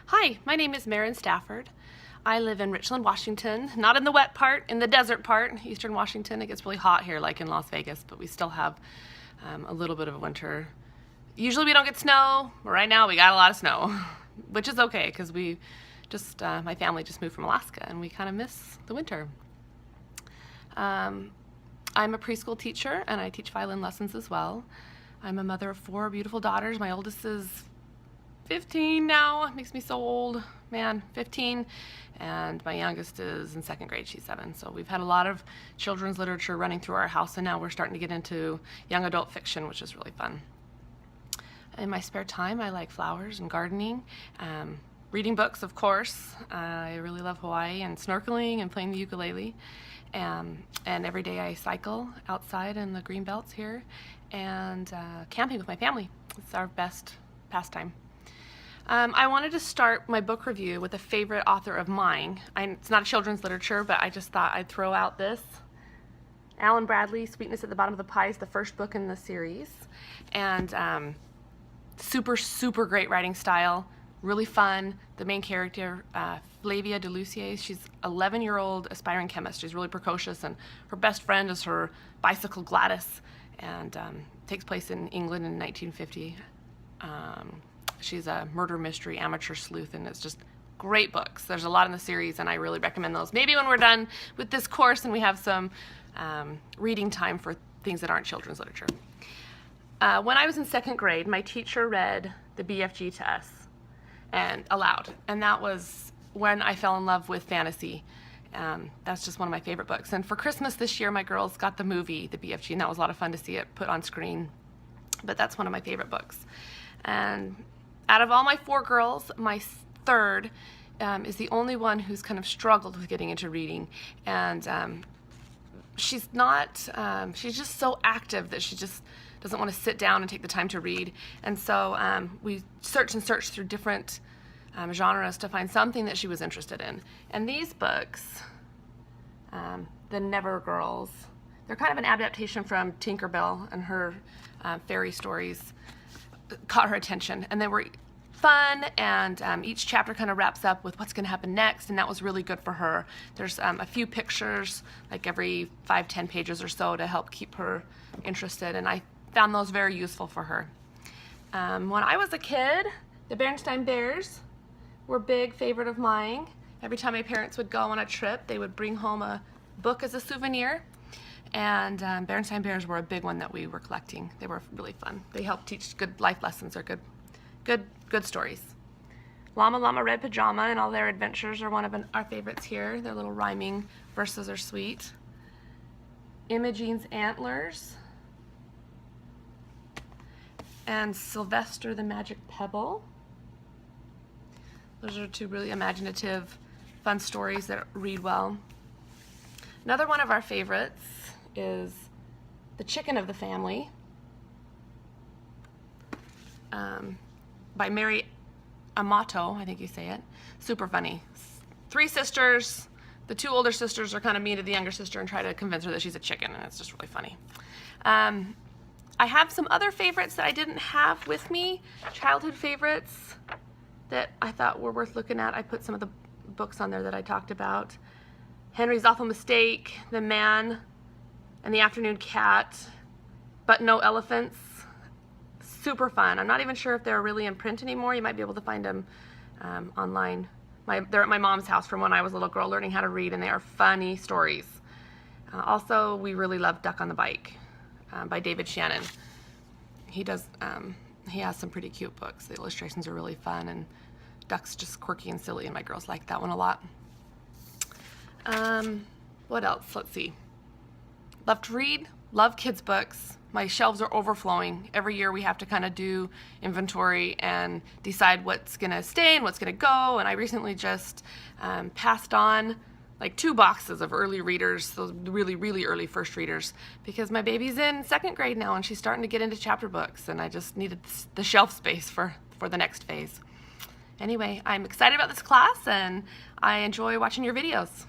Hi, my name is Marin Stafford. I live in Richland, Washington, not in the wet part, in the desert part, Eastern Washington. It gets really hot here, like in Las Vegas, but we still have a little bit of a winter. Usually we don't get snow, but right now we got a lot of snow, which is okay because we just, my family just moved from Alaska and we kind of miss the winter. I'm a preschool teacher and I teach violin lessons as well. I'm a mother of 4 beautiful daughters. My oldest is 15 now. It makes me so old, man, 15. And my youngest is in 2nd grade, she's 7. So we've had a lot of children's literature running through our house, and now we're starting to get into young adult fiction, which is really fun. In my spare time, I like flowers and gardening, reading books, of course. I really love Hawaii and snorkeling and playing the ukulele. And every day I cycle outside in the green belts here and camping with my family. It's our best pastime. I wanted to start my book review with a favorite author of mine. It's not a children's literature, but I just thought I'd throw out this. Alan Bradley, Sweetness at the Bottom of the Pie is the first book in the series. And super great writing style, really fun. The main character, Flavia DeLucier, she's an 11-year-old aspiring chemist. She's really precocious, and her best friend is her bicycle Gladys, and takes place in England in 1950. She's a murder mystery amateur sleuth, and it's just great books. There's a lot in the series, and I really recommend those. Maybe when we're done with this course and we have some reading time for things that aren't children's literature. When I was in 2nd grade, my teacher read the BFG to us and aloud, and that was when I fell in love with fantasy. That's just one of my favorite books. And for Christmas this year, my girls got the movie, the BFG, and that was a lot of fun to see it put on screen. But that's one of my favorite books. And out of all my 4 girls, my third is the only one who's kind of struggled with getting into reading. And she's just so active that she just doesn't want to sit down and take the time to read. And so we searched through different genres to find something that she was interested in. And these books, The Never Girls, they're kind of an adaptation from Tinkerbell and her fairy stories, caught her attention. And they were fun, and each chapter kind of wraps up with what's going to happen next, and that was really good for her. There's a few pictures, like every 5-10 pages or so, to help keep her interested, and I found those very useful for her. When I was a kid, the Berenstain Bears were a big favorite of mine. Every time my parents would go on a trip, they would bring home a book as a souvenir, and Berenstain Bears were a big one that we were collecting. They were really fun. They helped teach good life lessons, or good stories. Llama Llama Red Pajama and all their adventures are one of our favorites here. Their little rhyming verses are sweet. Imogene's Antlers and Sylvester the Magic Pebble. Those are 2 really imaginative, fun stories that read well. Another one of our favorites is The Chicken of the Family by Mary Amato, I think you say it. Super funny. 3 sisters. The 2 older sisters are kind of mean to the younger sister and try to convince her that she's a chicken, and it's just really funny. I have some other favorites that I didn't have with me, childhood favorites that I thought were worth looking at. I put some of the books on there that I talked about. Henry's Awful Mistake, The Man and the Afternoon Cat, But No Elephants. Super fun. I'm not even sure if they're really in print anymore. You might be able to find them online. They're at my mom's house from when I was a little girl learning how to read, and they are funny stories. Also, we really love Duck on the Bike by David Shannon. He has some pretty cute books. The illustrations are really fun, and Duck's just quirky and silly, and my girls like that one a lot. What else? Let's see. Love to read, love kids books. My shelves are overflowing. Every year we have to kind of do inventory and decide what's gonna stay and what's gonna go, and I recently just passed on like 2 boxes of early readers, those really early first readers, because my baby's in 2nd grade now and she's starting to get into chapter books, and I just needed the shelf space for the next phase. Anyway, I'm excited about this class and I enjoy watching your videos.